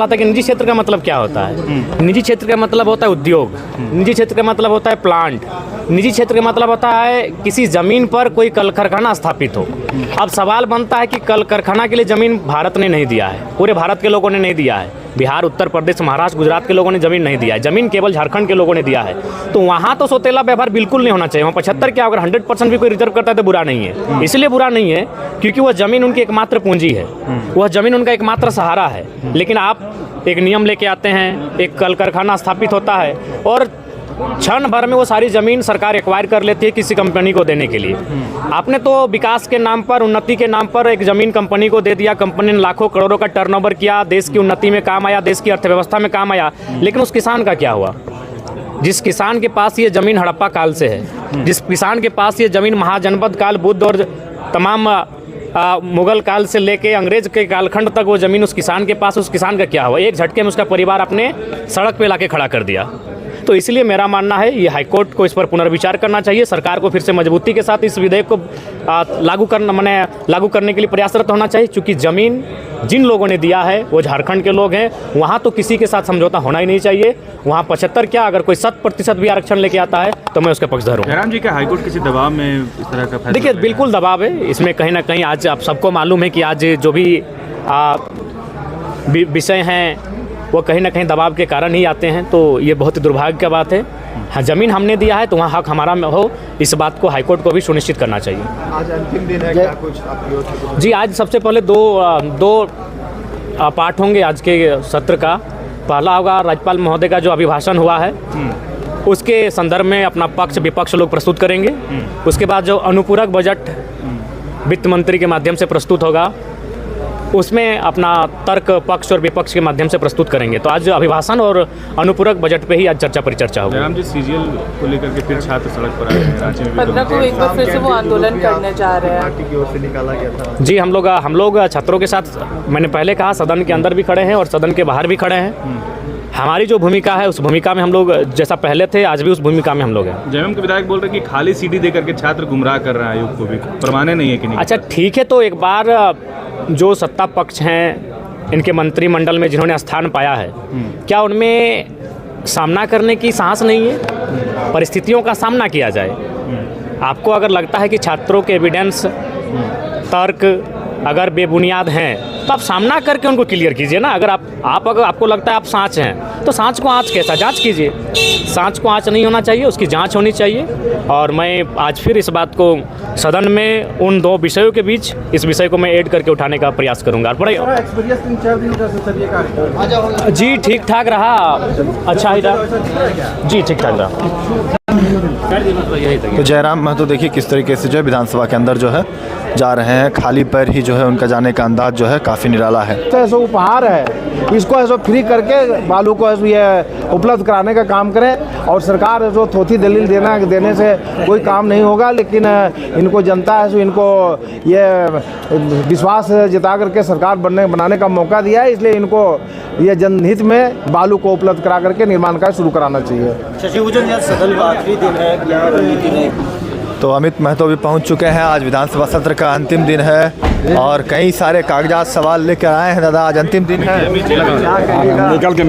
था कि निजी क्षेत्र का मतलब क्या होता है। निजी क्षेत्र का मतलब होता है उद्योग, निजी क्षेत्र का मतलब होता है प्लांट, निजी क्षेत्र का मतलब होता है किसी ज़मीन पर कोई कल कारखाना स्थापित हो। अब सवाल बनता है कि कल कारखाना के लिए ज़मीन भारत ने नहीं दिया है, पूरे भारत के लोगों ने नहीं दिया है, बिहार, उत्तर प्रदेश, महाराष्ट्र, गुजरात के लोगों ने ज़मीन नहीं दिया है, ज़मीन केवल झारखंड के लोगों ने दिया है। तो वहाँ तो सौतेला व्यवहार बिल्कुल नहीं होना चाहिए। वहाँ 75 क्या, अगर 100% भी कोई रिजर्व करता है तो बुरा नहीं है। इसलिए बुरा नहीं है क्योंकि वह ज़मीन उनकी एकमात्र पूंजी है, वह ज़मीन उनका एकमात्र सहारा है। लेकिन आप एक नियम लेके आते हैं, एक कल कारखाना स्थापित होता है और क्षण भर में वो सारी ज़मीन सरकार एक्वायर कर लेती है किसी कंपनी को देने के लिए। आपने तो विकास के नाम पर, उन्नति के नाम पर एक ज़मीन कंपनी को दे दिया, कंपनी ने लाखों करोड़ों का टर्नओवर किया, देश की उन्नति में काम आया, देश की अर्थव्यवस्था में काम आया, लेकिन उस किसान का क्या हुआ? जिस किसान के पास ये ज़मीन हड़प्पा काल से है, जिस किसान के पास ये ज़मीन महाजनपद काल, बुद्ध और तमाम मुगल काल से लेके अंग्रेज के कालखंड तक वो ज़मीन उस किसान के पास, उस किसान का क्या हुआ? एक झटके में उसका परिवार अपने सड़क पे लाके खड़ा कर दिया। तो इसलिए मेरा मानना है ये हाईकोर्ट को इस पर पुनर्विचार करना चाहिए, सरकार को फिर से मजबूती के साथ इस विधेयक को लागू करने के लिए प्रयासरत होना चाहिए। क्योंकि ज़मीन जिन लोगों ने दिया है वो झारखंड के लोग हैं, वहाँ तो किसी के साथ समझौता होना ही नहीं चाहिए। वहाँ 75 क्या, अगर कोई 100% भी आरक्षण लेके आता है तो मैं उसके पक्षधर हूँ। जयराम जी, क्या हाईकोर्ट किसी दबाव में इस तरह का फैसला? देखिए, बिल्कुल दबाव है इसमें, कहीं ना कहीं आज आप सबको मालूम है कि आज जो भी विषय हैं वो कहीं ना कहीं दबाव के कारण ही आते हैं। तो ये बहुत ही दुर्भाग्य की बात है। हाँ, ज़मीन हमने दिया है तो वहाँ हक हमारा में हो, इस बात को हाईकोर्ट को भी सुनिश्चित करना चाहिए। आज अंतिम दिन है, क्या कुछ जी, आज सबसे पहले दो पार्ट होंगे आज के सत्र का। पहला होगा राज्यपाल महोदय का जो अभिभाषण हुआ है उसके संदर्भ में अपना पक्ष विपक्ष लोग प्रस्तुत करेंगे। उसके बाद जो अनुपूरक बजट वित्त मंत्री के माध्यम से प्रस्तुत होगा उसमें अपना तर्क पक्ष और विपक्ष के माध्यम से प्रस्तुत करेंगे। तो आज अभिभाषण और अनुपूरक बजट पे ही आज चर्चा परिचर्चा होगी। जयराम जी, सीजीएल को लेकर के फिर छात्र सड़क पर आए हैं रांची में। 15 को एक बार फिर से वो आंदोलन करने जा रहे हैं। पार्टी की ओर से निकाला गया था। जी, हम लोग छात्रों के साथ, मैंने पहले कहा, सदन के अंदर भी खड़े हैं और सदन के बाहर भी खड़े हैं। हमारी जो भूमिका है उस भूमिका में हम लोग जैसा पहले थे आज भी उस भूमिका में हम लोग हैं। जेएमएम के विधायक बोल रहे हैं कि खाली सीडी दे करके छात्र गुमराह कर रहा है आयोग को भी, प्रमाण नहीं है कि नहीं? अच्छा, ठीक है, तो एक बार जो सत्ता पक्ष हैं, इनके मंत्रिमंडल में जिन्होंने स्थान पाया है, क्या उनमें सामना करने की साहस नहीं है? परिस्थितियों का सामना किया जाए। आपको अगर लगता है कि छात्रों के एविडेंस, तर्क अगर बेबुनियाद हैं तो आप सामना करके उनको क्लियर कीजिए ना। अगर अगर आपको लगता है आप सांच हैं तो सांच को आँच कैसा, जांच कीजिए। सांच को आँच नहीं होना चाहिए, उसकी जांच होनी चाहिए। और मैं आज फिर इस बात को सदन में उन दो विषयों के बीच इस विषय को मैं ऐड करके उठाने का प्रयास करूंगा। जी, ठीक ठाक रहा, अच्छा ही रहा जी, ठीक ठाक रहा। तो जयराम महतो देखिए किस तरीके से जो है विधानसभा के अंदर जो है जा रहे हैं, खाली पैर ही जो है उनका जाने का अंदाज जो है काफ़ी निराला है। तो ऐसा उपहार है, इसको ऐसा फ्री करके बालू को ये उपलब्ध कराने का काम करें। और सरकार जो थोथी दलील देने से कोई काम नहीं होगा, लेकिन इनको जनता है सो इनको ये विश्वास जता करके सरकार बनाने का मौका दिया है, इसलिए इनको ये जनहित में बालू को उपलब्ध करा करके निर्माण कार्य शुरू कराना चाहिए। सदन का आखिरी दिन है, क्या रणनीति नहीं? तो अमित महतो भी पहुंच चुके हैं। आज विधानसभा सत्र का अंतिम दिन है और कई सारे कागजात सवाल लेकर आए हैं। दादा, आज अंतिम दिन है। निकल के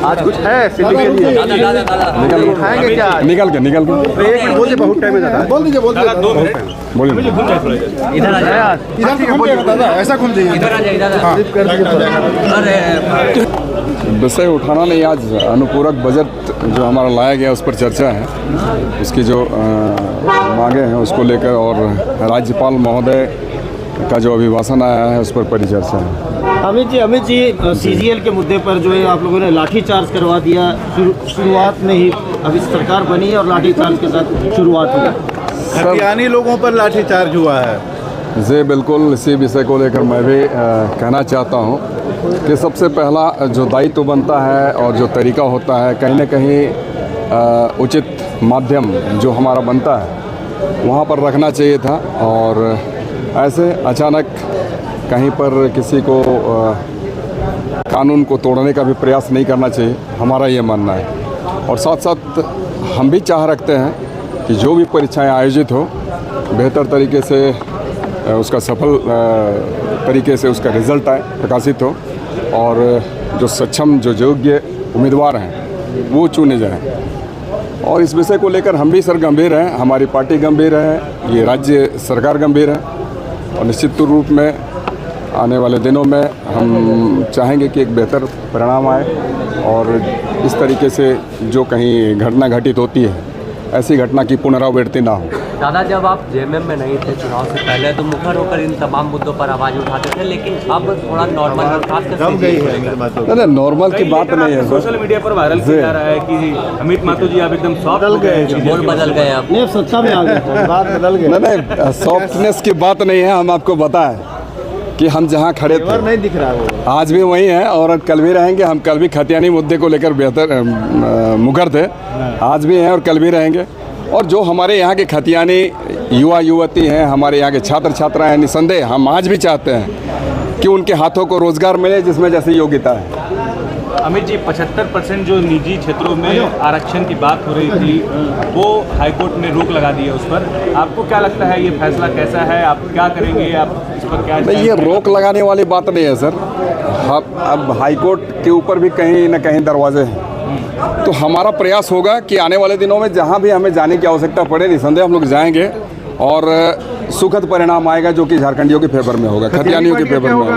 आज कुछ है सिटी के लिए? उठाएंगे क्या? निकल के एक मिनट बोलिए, बहुत टाइम है। बोल दीजिए बोलिए। इधर ऐसा घूम जाइए, विषय उठाना नहीं, आज अनुपूरक बजट जो हमारा लाया गया उस पर चर्चा है। उसकी जो मांगे हैं उसको लेकर और राज्यपाल महोदय का जो अभिभाषण आया है उस पर परिचर्चा है। अमित जी, सीजीएल के मुद्दे पर जो है आप लोगों ने लाठीचार्ज करवा दिया शुरुआत में ही। अभी सरकार बनी और लाठीचार्ज के साथ शुरुआत हुई। खतियानी लोगों पर लाठीचार्ज हुआ है। जी बिल्कुल, इसी विषय को लेकर मैं भी कहना चाहता हूँ कि सबसे पहला जो दायित्व बनता है और जो तरीका होता है, कहीं ना कहीं उचित माध्यम जो हमारा बनता है वहाँ पर रखना चाहिए था। और ऐसे अचानक कहीं पर किसी को कानून को तोड़ने का भी प्रयास नहीं करना चाहिए, हमारा ये मानना है। और साथ साथ हम भी चाह रखते हैं कि जो भी परीक्षाएं आयोजित हो बेहतर तरीके से उसका सफल तरीके से उसका रिज़ल्ट आए, प्रकाशित हो। और जो सक्षम जो योग्य उम्मीदवार हैं वो चुने जाएं। और इस विषय को लेकर हम भी सर गंभीर हैं, हमारी पार्टी गंभीर है, ये राज्य सरकार गंभीर है और निश्चित रूप में आने वाले दिनों में हम चाहेंगे कि एक बेहतर परिणाम आए और इस तरीके से जो कहीं घटना घटित होती है ऐसी घटना की पुनरावृत्ति ना हो। दादा, जब आप जेएमएम में नहीं थे चुनाव से पहले तो मुखर होकर इन तमाम मुद्दों पर आवाज़ उठाते थे, लेकिन अब थोड़ा नॉर्मल नहीं, नॉर्मल की बात नहीं है। सोशल मीडिया पर वायरल किया जा रहा है कि अमित माथुर जी आप एकदम सॉफ्ट हो गए, बोल बदल गए, अब नहीं सत्ता में आ गए, बात बदल गई। नहीं, सॉफ्टनेस की बात नहीं है। हम आपको बताएं कि हम जहां खड़े थे नहीं दिख रहा है आज भी वही हैं और कल भी रहेंगे। हम कल भी खतियानी मुद्दे को लेकर बेहतर मुखर थे, आज भी हैं और कल भी रहेंगे। और जो हमारे यहाँ के खतियानी युवा युवती हैं, हमारे यहाँ के छात्र छात्राएं हैं, निसंदेह हम आज भी चाहते हैं कि उनके हाथों को रोजगार मिले जिसमें जैसी योग्यता है। अमित जी 75% जो निजी क्षेत्रों में आरक्षण की बात हो रही थी वो हाईकोर्ट ने रोक लगा दी है उस पर, आपको क्या लगता है ये फैसला कैसा है, आप क्या करेंगे, आप इस पर क्या? नहीं, ये रोक लगाने वाली बात नहीं है सर। अब हाईकोर्ट के ऊपर भी कहीं न कहीं दरवाजे हैं, तो हमारा प्रयास होगा कि आने वाले दिनों में जहां भी हमें जाने की आवश्यकता पड़े निसंदेह हम लोग जाएंगे और सुखद परिणाम आएगा जो कि झारखंडियों के फेवर में होगा, खतियानियों के फेवर में होगा।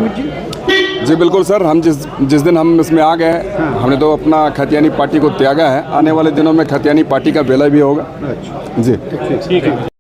जी बिल्कुल सर, हम जिस दिन हम इसमें आ गए हमने तो अपना खतियानी पार्टी को त्यागा है। आने वाले दिनों में खतियानी पार्टी का बेला भी होगा। जी ठीक है।